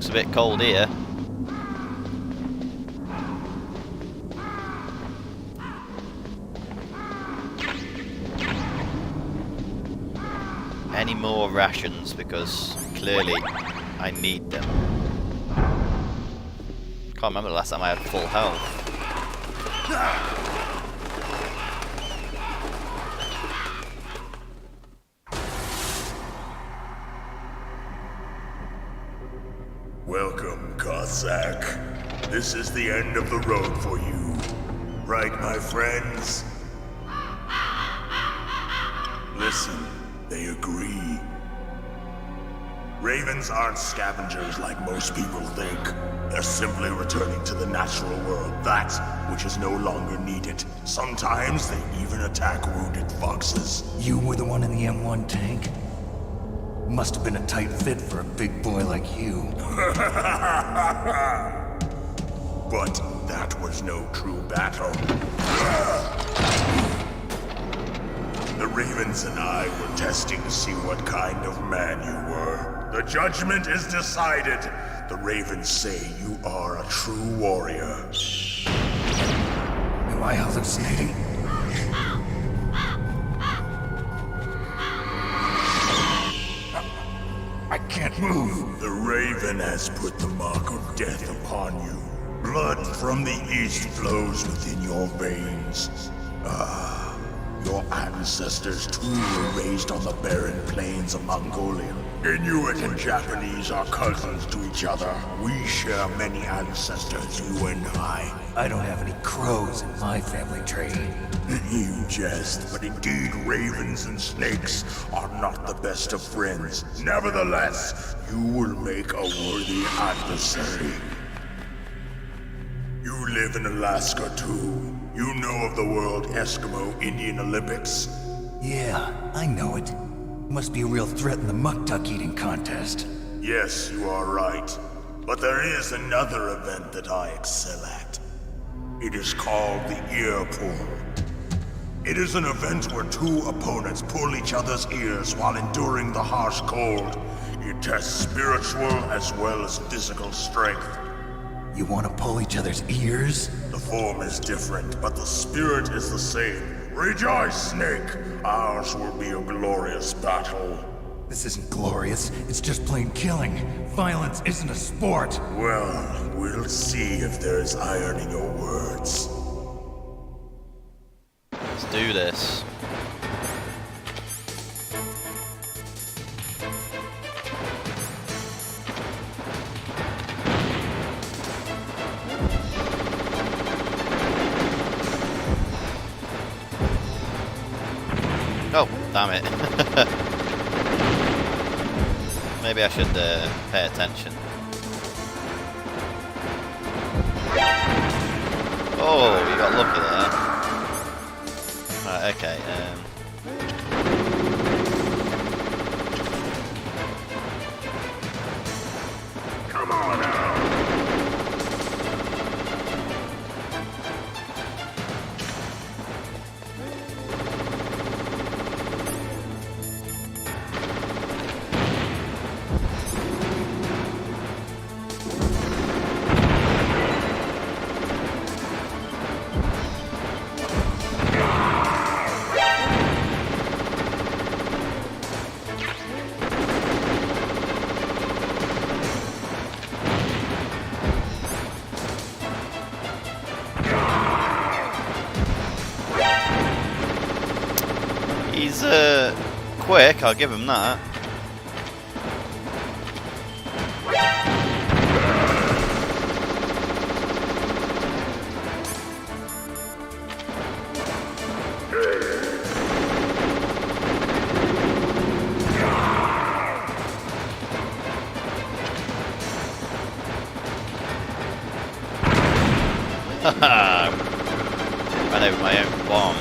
looks a bit cold here. Any more rations, because clearly I need them. Can't remember the last time I had full health. Welcome, Cossack. This is the end of the road for you. Right, my friends? Listen, they agree. Ravens aren't scavengers like most people think. They're simply returning to the natural world, that which is no longer needed. Sometimes they even attack wounded foxes. You were the one in the M1 tank? Must have been a tight fit for a big boy like you. But that was no true battle. The Ravens and I were testing to see what kind of man you were. The judgment is decided. The Ravens say you are a true warrior. Am I hallucinating? I can't move. The Raven has put the mark of death upon you. Blood from the east flows within your veins. Your ancestors too were raised on the barren plains of Mongolia. Inuit and Japanese are cousins to each other. We share many ancestors, you and I. I don't have any crows in my family tree. You jest, but indeed ravens and snakes are not the best of friends. Nevertheless, you will make a worthy adversary. You live in Alaska too. You know of the World Eskimo Indian Olympics? Yeah, I know it. Must be a real threat in the muck-duck eating contest. Yes, you are right. But there is another event that I excel at. It is called the ear pull. It is an event where two opponents pull each other's ears while enduring the harsh cold. It tests spiritual as well as physical strength. You want to pull each other's ears? The form is different, but the spirit is the same. Rejoice, Snake! Ours will be a glorious battle. This isn't glorious. It's just plain killing. Violence isn't a sport. Well, we'll see if there's iron in your words. Let's do this. Oh, damn it. Maybe I should pay attention. Oh, you got lucky there. Right, okay. Come on now. He's quick, I'll give him that. Haha! Ran over my own bomb.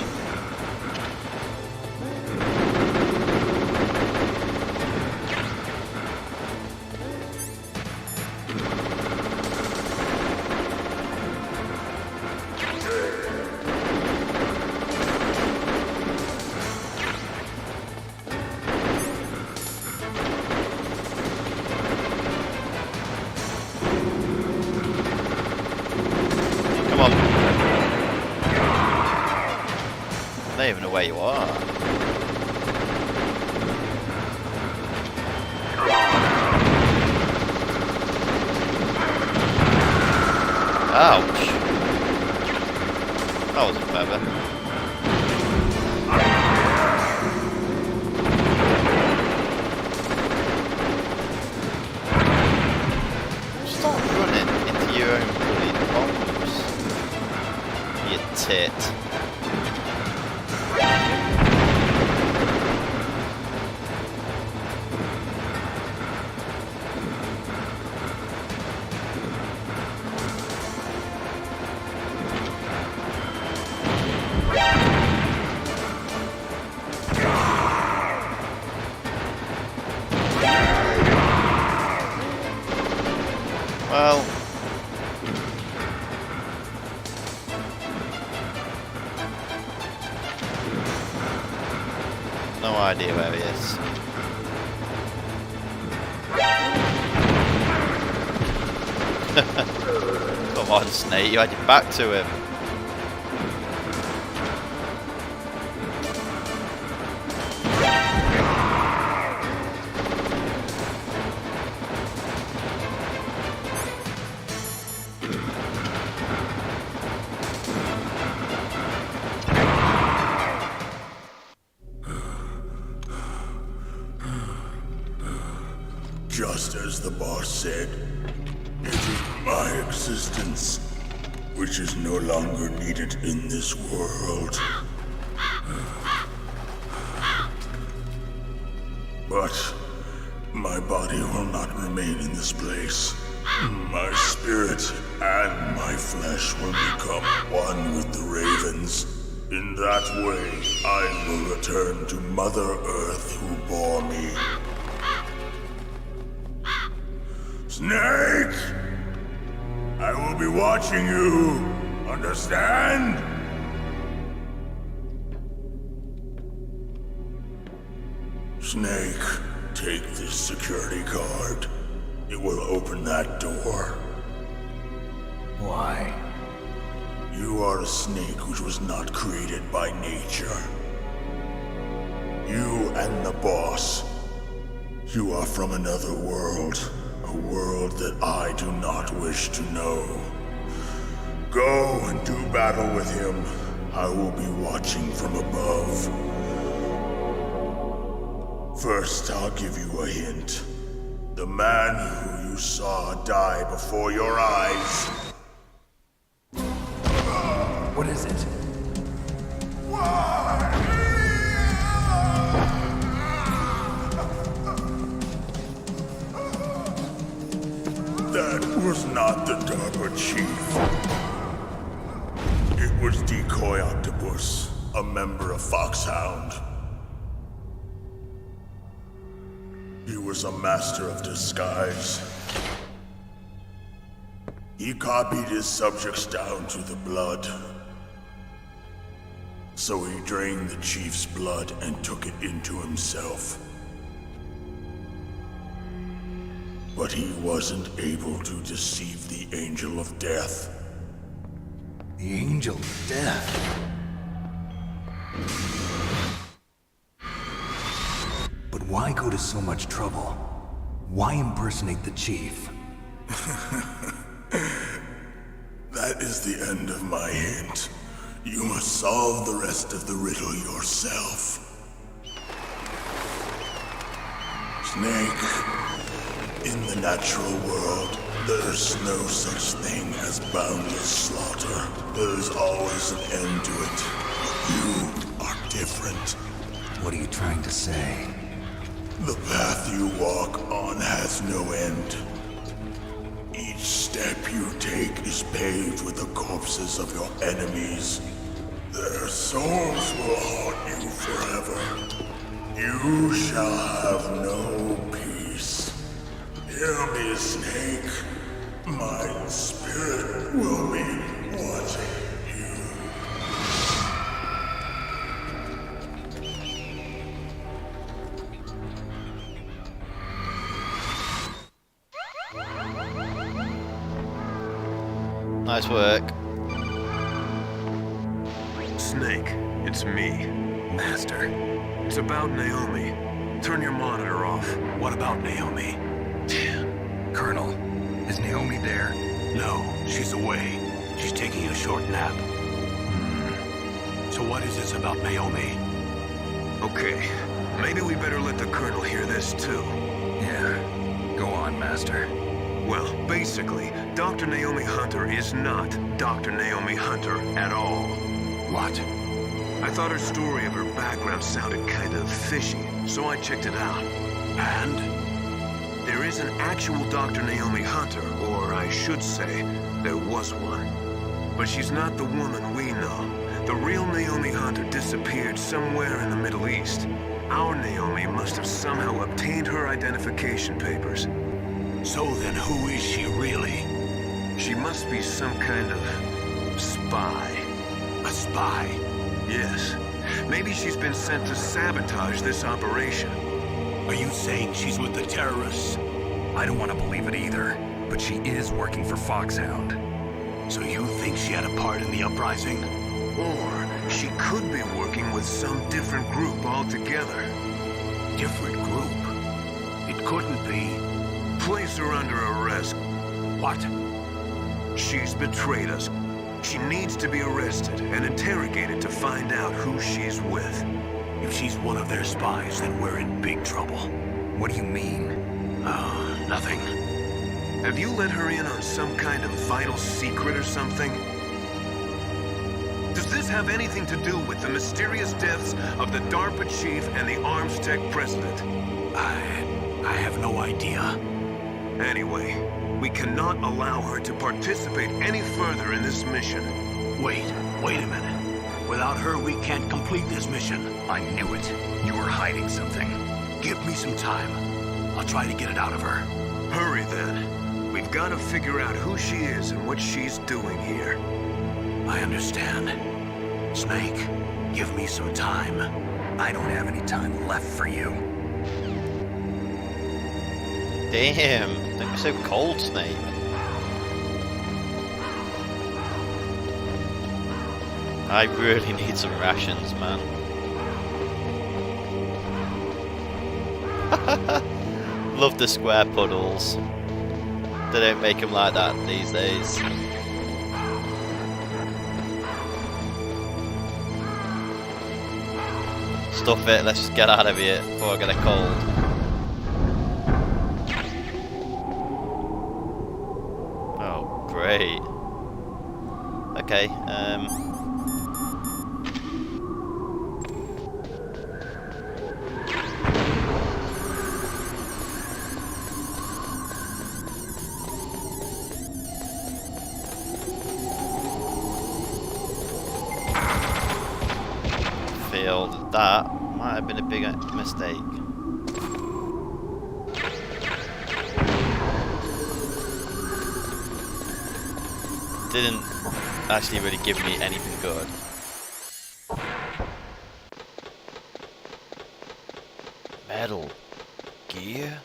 I don't even know where you are. Ouch! That wasn't clever. Stop running into your own bloody bombs, you tit. Well, no idea where he is. Come on, Snake, you had your back to him. Just as the boss said, it is my existence which is no longer needed in this world. But my body will not remain in this place. My spirit and my flesh will become one with the ravens. In that way, I will return to Mother Earth who bore me. Snake! I will be watching you. Understand? Snake, take this security card. It will open that door. Why? You are a snake which was not created by nature. You and the boss. You are from another world. A world that I do not wish to know. Go and do battle with him. I will be watching from above. First, I'll give you a hint. The man who you saw die before your eyes. What is it? That was not the DARPA chief. It was Decoy Octopus, a member of Foxhound. He was a master of disguise. He copied his subjects down to the blood. So he drained the chief's blood and took it into himself. But he wasn't able to deceive the Angel of Death. The Angel of Death. But why go to so much trouble? Why impersonate the chief? That is the end of my hint. You must solve the rest of the riddle yourself. Snake, in the natural world, there's no such thing as boundless slaughter. There's always an end to it. You are different. What are you trying to say? The path you walk on has no end. Each step you take is paved with the corpses of your enemies. Their souls will haunt you forever. You shall have no peace. Hear me, Snake. My spirit will be watching you. Nice work. Snake, it It's me. Master. It's about Naomi. Turn your monitor off. What about Naomi? Colonel, is Naomi there? No, she's away. She's taking a short nap. So what is this about Naomi? Okay, maybe we better let the Colonel hear this too. Yeah, go on, Master. Well, basically, Dr. Naomi Hunter is not Dr. Naomi Hunter at all. What? I thought her story of her background sounded kind of fishy, so I checked it out. And? There is an actual Dr. Naomi Hunter, or I should say, there was one. But she's not the woman we know. The real Naomi Hunter disappeared somewhere in the Middle East. Our Naomi must have somehow obtained her identification papers. So then who is she really? She must be some kind of spy. A spy? Yes. Maybe she's been sent to sabotage this operation. Are you saying she's with the terrorists? I don't want to believe it either, but she is working for Foxhound. So you think she had a part in the uprising? Or she could be working with some different group altogether. Different group? It couldn't be. Place her under arrest. What? She's betrayed us. She needs to be arrested and interrogated to find out who she's with. If she's one of their spies, then we're in big trouble. What do you mean? Nothing. Have you let her in on some kind of vital secret or something? Does this have anything to do with the mysterious deaths of the DARPA chief and the Arms Tech president? I have no idea. Anyway, we cannot allow her to participate any further in this mission. Wait a minute. Without her, we can't complete this mission. I knew it. You were hiding something. Give me some time. I'll try to get it out of her. Hurry then. We've got to figure out who she is and what she's doing here. I understand. Snake, give me some time. I don't have any time left for you. Damn, don't be so cold, Snake. I really need some rations, man. Love the square puddles. They don't make them like that these days. Stuff it, let's just get out of here before I get a cold. Oh, great. Okay, failed. That might have been a big mistake. Didn't actually really give me anything good. Metal gear?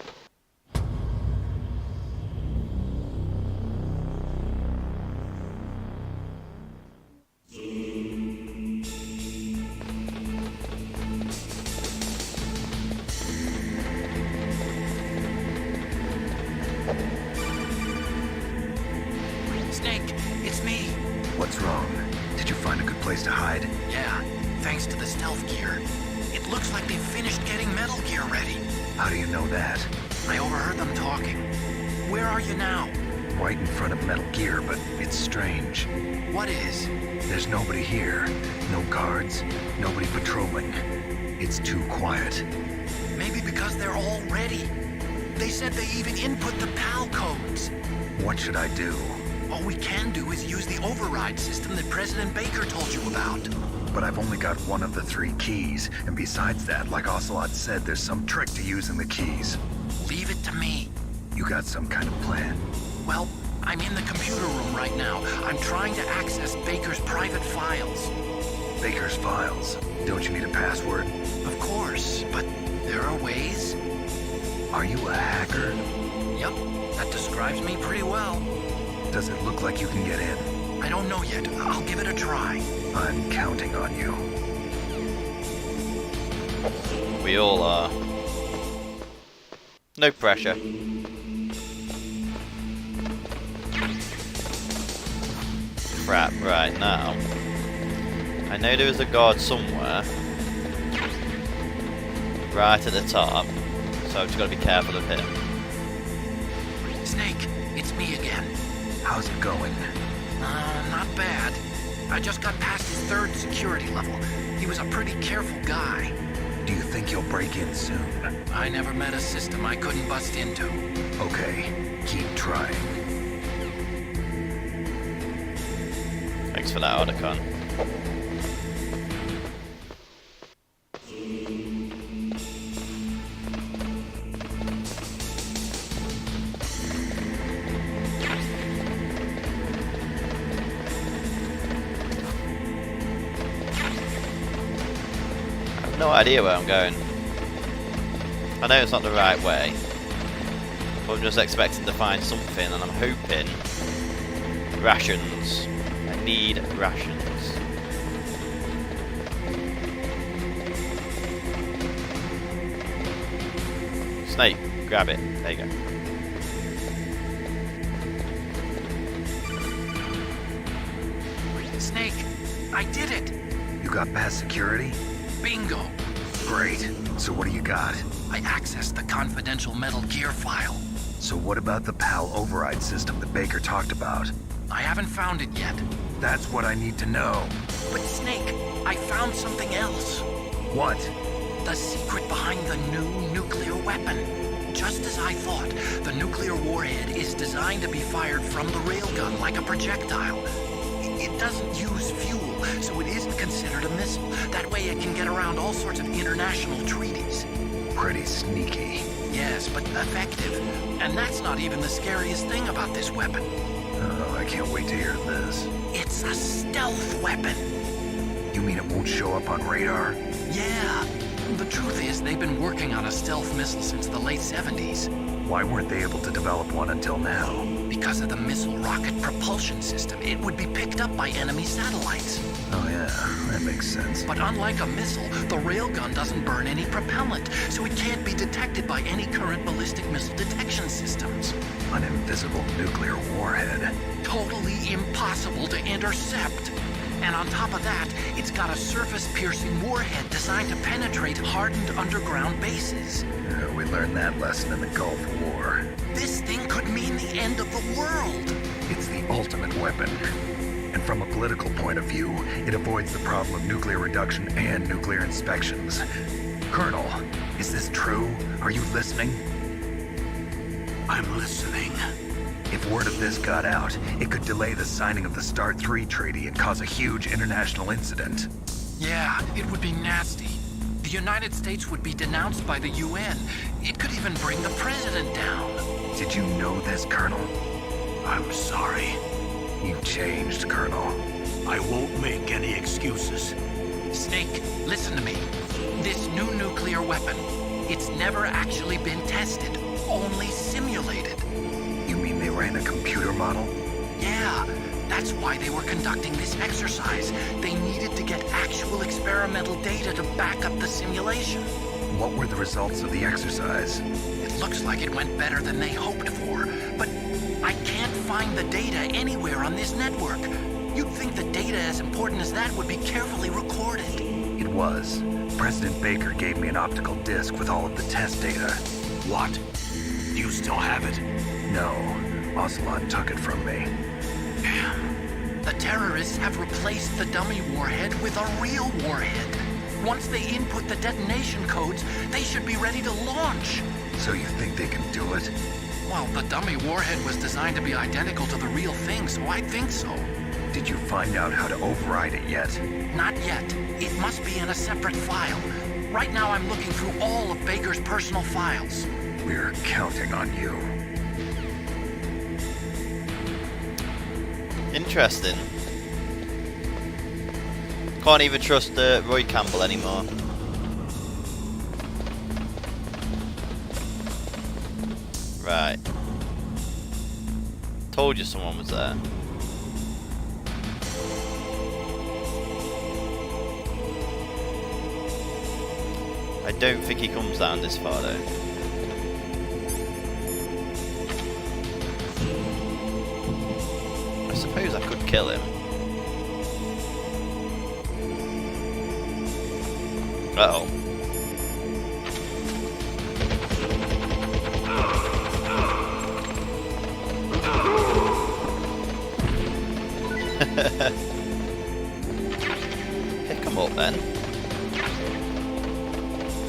Snake, it's me. What's wrong? Did you find a good place to hide? Yeah, thanks to the stealth gear. It looks like they've finished getting metal gear ready. How do you know that? I overheard them talking. Where are you now? Right in front of Metal Gear, but it's strange. What is? There's nobody here. No guards, nobody patrolling. It's too quiet. Maybe because they're all ready. They said they even input the PAL codes. What should I do? All we can do is use the override system that President Baker told you about. But I've only got one of the 3 keys, and besides that, like Ocelot said, there's some trick to using the keys. Leave it to me. You got some kind of plan? Well, I'm in the computer room right now. I'm trying to access Baker's private files. Baker's files? Don't you need a password? Of course, but there are ways. Are you a hacker? Yep, that describes me pretty well. Does it look like you can get in? I don't know yet. I'll give it a try. I'm counting on you. We all are. No pressure. Crap, right now. I know there is a guard somewhere. Right at the top. So I've just got to be careful of him. Snake, it's me again. How's it going? Not bad. I just got past his 3rd security level. He was a pretty careful guy. Do you think you'll break in soon? I never met a system I couldn't bust into. Okay, keep trying. Thanks for that, Otacon. No idea where I'm going. I know it's not the right way, but I'm just expecting to find something, and I'm hoping rations. I need rations. Snake, grab it. There you go. Snake, I did it! You got past security? Bingo! Great. So what do you got? I accessed the confidential Metal Gear file. So what about the PAL override system that Baker talked about? I haven't found it yet. That's what I need to know. But Snake, I found something else. What? The secret behind the new nuclear weapon. Just as I thought, the nuclear warhead is designed to be fired from the railgun like a projectile. It doesn't use fuel, so it isn't considered a missile. That way it can get around all sorts of international treaties. Pretty sneaky. Yes, but effective. And that's not even the scariest thing about this weapon. Oh, I can't wait to hear this. It's a stealth weapon. You mean it won't show up on radar? Yeah. The truth is, they've been working on a stealth missile since the late 70s. Why weren't they able to develop one until now? Because of the missile rocket propulsion system, it would be picked up by enemy satellites. Oh yeah, that makes sense. But unlike a missile, the railgun doesn't burn any propellant, so it can't be detected by any current ballistic missile detection systems. An invisible nuclear warhead. Totally impossible to intercept. And on top of that, it's got a surface-piercing warhead designed to penetrate hardened underground bases. We learned that lesson in the Gulf War. This thing could mean the end of the world. It's the ultimate weapon. And from a political point of view, it avoids the problem of nuclear reduction and nuclear inspections. Colonel, is this true? Are you listening? I'm listening. If word of this got out, it could delay the signing of the START 3 treaty and cause a huge international incident. Yeah, it would be nasty. The United States would be denounced by the UN. It could even bring the president down. Did you know this, Colonel? I'm sorry. You changed, Colonel. I won't make any excuses. Snake, listen to me. This new nuclear weapon, it's never actually been tested, only simulated. You mean they ran a computer model? Yeah, that's why they were conducting this exercise. They needed to get actual experimental data to back up the simulation. What were the results of the exercise? It looks like it went better than they hoped for, but I can't find the data anywhere on this network. You'd think the data as important as that would be carefully recorded. It was. President Baker gave me an optical disc with all of the test data. What? Do you still have it? No, Ocelot took it from me. Damn. The terrorists have replaced the dummy warhead with a real warhead. Once they input the detonation codes, they should be ready to launch. So you think they can do it? Well, the dummy warhead was designed to be identical to the real thing, so I think so. Did you find out how to override it yet? Not yet. It must be in a separate file. Right now I'm looking through all of Baker's personal files. We're counting on you. Interesting. Can't even trust Roy Campbell anymore. Right. Told you someone was there. I don't think he comes down this far though. I suppose I could kill him. Uh-oh. Pick him up then.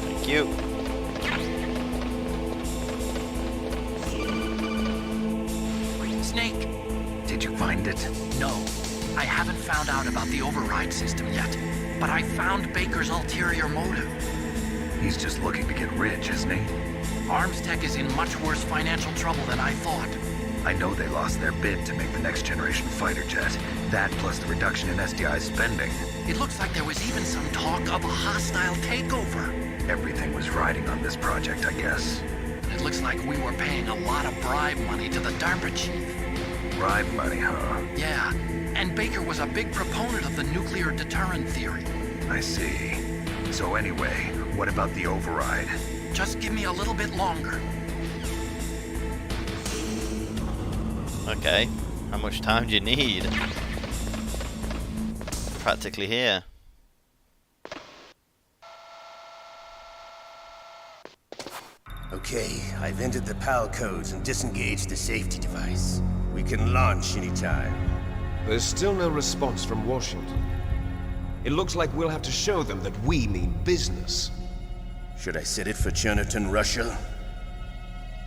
Thank you. Snake, Did you find it? no. I haven't found out about the override system yet, but I found Baker's ulterior motive. He's just looking to get rich, isn't he? Armstech is in much worse financial trouble than I thought. I know they lost their bid to make the next generation fighter jet. That plus the reduction in SDI spending. It looks like there was even some talk of a hostile takeover. Everything was riding on this project, I guess. It looks like we were paying a lot of bribe money to the DARPA chief. Bribe money, huh? Yeah, and Baker was a big proponent of the nuclear deterrent theory. I see. So anyway, what about the override? Just give me a little bit longer. Okay. How much time do you need? Practically here. Okay, I've entered the PAL codes and disengaged the safety device. We can launch anytime. There's still no response from Washington. It looks like we'll have to show them that we mean business. Should I set it for Chernobyl, Russia?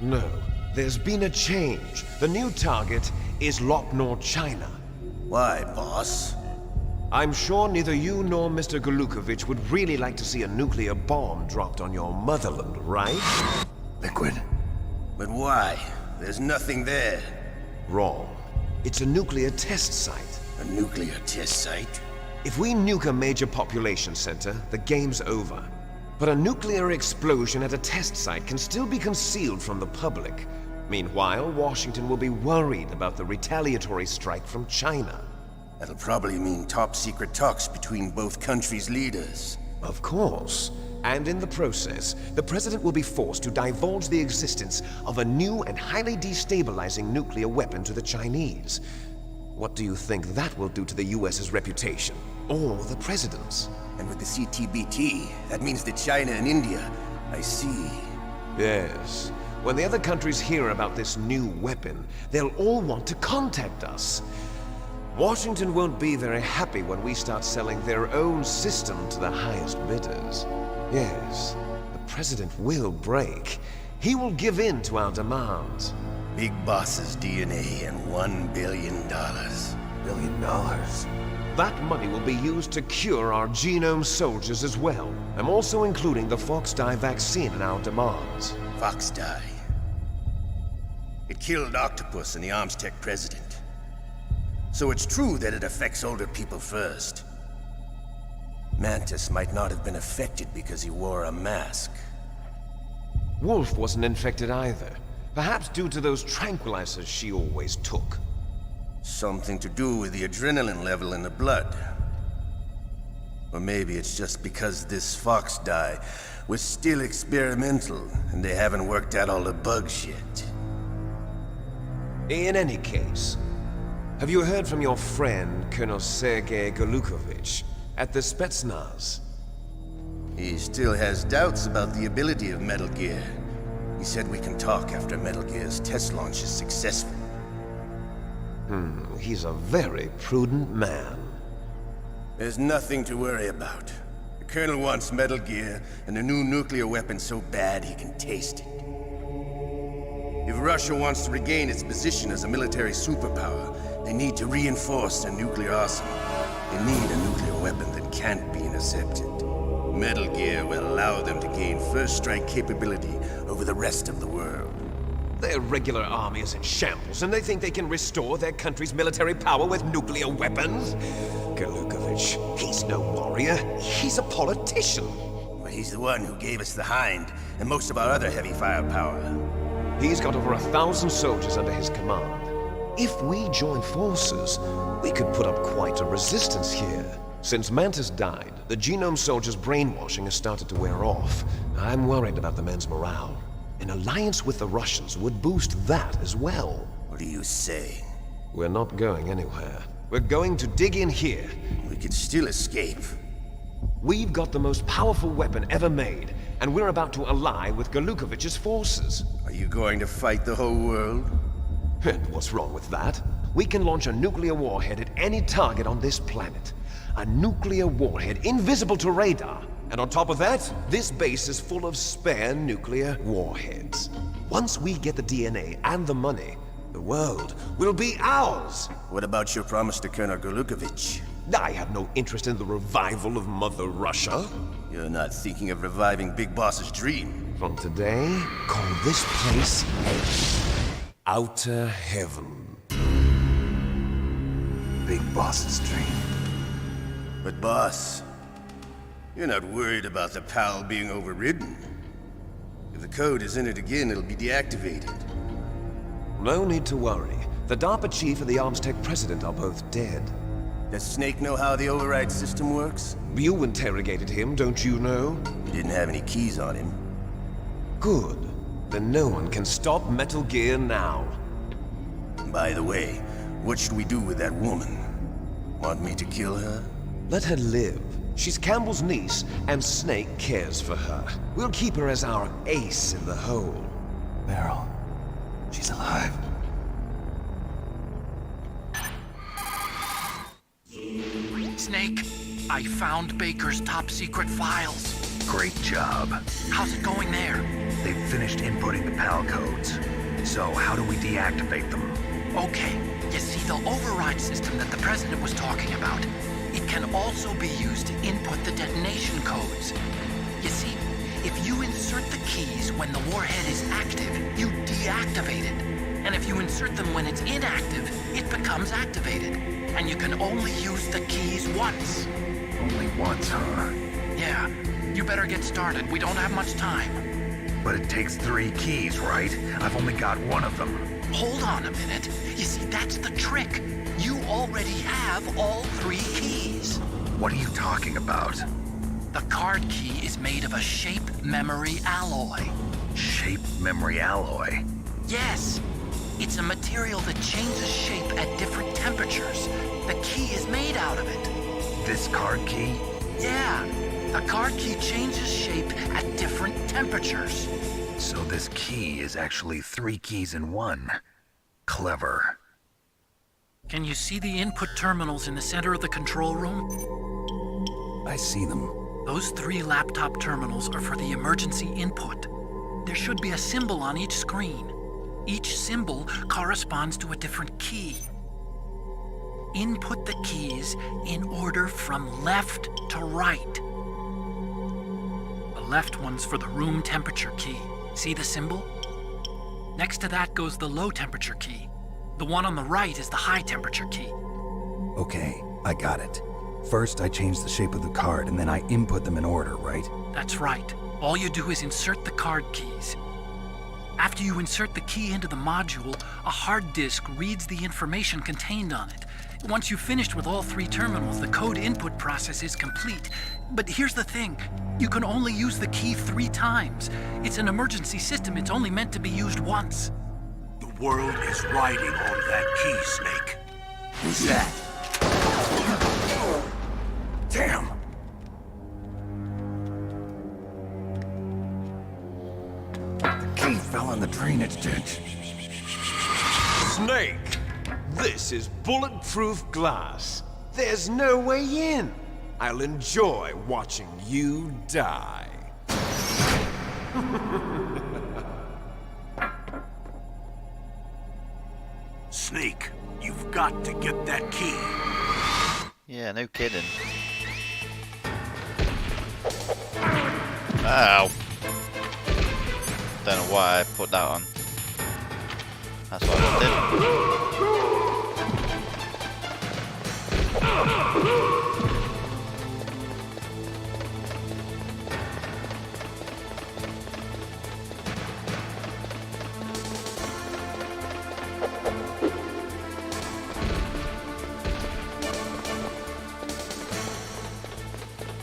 No, there's been a change. The new target is Lopnor, China. Why, boss? I'm sure neither you nor Mr. Golukovich would really like to see a nuclear bomb dropped on your motherland, right? Liquid. But why? There's nothing there. Wrong. It's a nuclear test site. A nuclear test site? If we nuke a major population center, the game's over. But a nuclear explosion at a test site can still be concealed from the public. Meanwhile, Washington will be worried about the retaliatory strike from China. That'll probably mean top-secret talks between both countries' leaders. Of course. And in the process, the president will be forced to divulge the existence of a new and highly destabilizing nuclear weapon to the Chinese. What do you think that will do to the US's reputation? Or the president's? And with the CTBT, that means that China and India... I see. Yes. When the other countries hear about this new weapon, they'll all want to contact us. Washington won't be very happy when we start selling their own system to the highest bidders. Yes, the president will break. He will give in to our demands. Big Boss's DNA and $1 billion. $1 billion? That money will be used to cure our genome soldiers as well. I'm also including the Fox-Die vaccine in our demands. Fox-Die. It killed Octopus and the Armstech president. So it's true that it affects older people first. Mantis might not have been affected because he wore a mask. Wolf wasn't infected either. Perhaps due to those tranquilizers she always took. Something to do with the adrenaline level in the blood. Or maybe it's just because this Fox-Die was still experimental and they haven't worked out all the bugs yet. In any case, have you heard from your friend, Colonel Sergei Golukovich, at the Spetsnaz? He still has doubts about the ability of Metal Gear. He said we can talk after Metal Gear's test launch is successful. He's a very prudent man. There's nothing to worry about. The Colonel wants Metal Gear and a new nuclear weapon so bad he can taste it. If Russia wants to regain its position as a military superpower, they need to reinforce their nuclear arsenal. They need a nuclear weapon that can't be intercepted. Metal Gear will allow them to gain first strike capability over the rest of the world. Their regular army is in shambles, and they think they can restore their country's military power with nuclear weapons? Golukovich, he's no warrior. He's a politician. But he's the one who gave us the Hind and most of our other heavy firepower. He's got over 1,000 soldiers under his command. If we join forces, we could put up quite a resistance here. Since Mantis died, the genome soldier's brainwashing has started to wear off. I'm worried about the men's morale. An alliance with the Russians would boost that as well. What are you saying? We're not going anywhere. We're going to dig in here. We could still escape. We've got the most powerful weapon ever made, and we're about to ally with Galukovich's forces. Are you going to fight the whole world? And what's wrong with that? We can launch a nuclear warhead at any target on this planet. A nuclear warhead invisible to radar. And on top of that, this base is full of spare nuclear warheads. Once we get the DNA and the money, the world will be ours. What about your promise to Colonel Galukovich? I have no interest in the revival of Mother Russia. You're not thinking of reviving Big Boss's dream. From today, call this place Outer Heaven. Big Boss's dream. But boss, you're not worried about the PAL being overridden. If the code is entered again, it'll be deactivated. No need to worry. The DARPA chief and the Arms Tech president are both dead. Does Snake know how the override system works? You interrogated him, don't you know? You didn't have any keys on him. Good. Then no one can stop Metal Gear now. By the way, what should we do with that woman? Want me to kill her? Let her live. She's Campbell's niece, and Snake cares for her. We'll keep her as our ace in the hole. Meryl. She's alive. Snake, I found Baker's top-secret files. Great job. How's it going there? They've finished inputting the PAL codes. So how do we deactivate them? Okay, you see the override system that the President was talking about. It can also be used to input the detonation codes. You see, if you insert the keys when the warhead is active, you deactivate it. And if you insert them when it's inactive, it becomes activated. And you can only use the keys once. Only once, huh? Yeah, you better get started. We don't have much time. But it takes 3 keys, right? I've only got one of them. Hold on a minute. You see, that's the trick. You already have all 3 keys. What are you talking about? The card key is made of a shape memory alloy. Shape memory alloy? Yes. It's a material that changes shape at different temperatures. The key is made out of it. This card key? Yeah. The card key changes shape at different temperatures. So this key is actually 3 keys in one. Clever. Can you see the input terminals in the center of the control room? I see them. Those 3 laptop terminals are for the emergency input. There should be a symbol on each screen. Each symbol corresponds to a different key. Input the keys in order from left to right. The left one's for the room temperature key. See the symbol? Next to that goes the low temperature key. The one on the right is the high temperature key. Okay, I got it. First, I change the shape of the card, and then I input them in order, right? That's right. All you do is insert the card keys. After you insert the key into the module, a hard disk reads the information contained on it. Once you've finished with all 3 terminals, the code input process is complete. But here's the thing. You can only use the key 3 times. It's an emergency system. It's only meant to be used once. The world is riding on that key, Snake. Who's that? Damn! The key fell in the drainage ditch. Snake! This is bulletproof glass. There's no way in. I'll enjoy watching you die. Snake, you've got to get that key. Yeah, no kidding. Ow. Don't know why I put that on. That's what I did.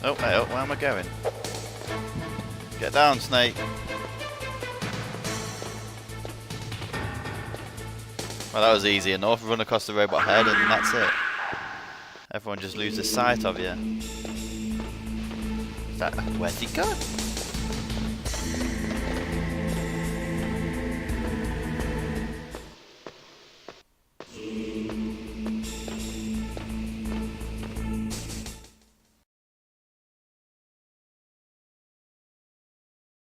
Oh, hey, oh, where am I going? Get down, Snake. Well, that was easy enough. Run across the robot head and that's it. Everyone just loses sight of you. Where's he gone?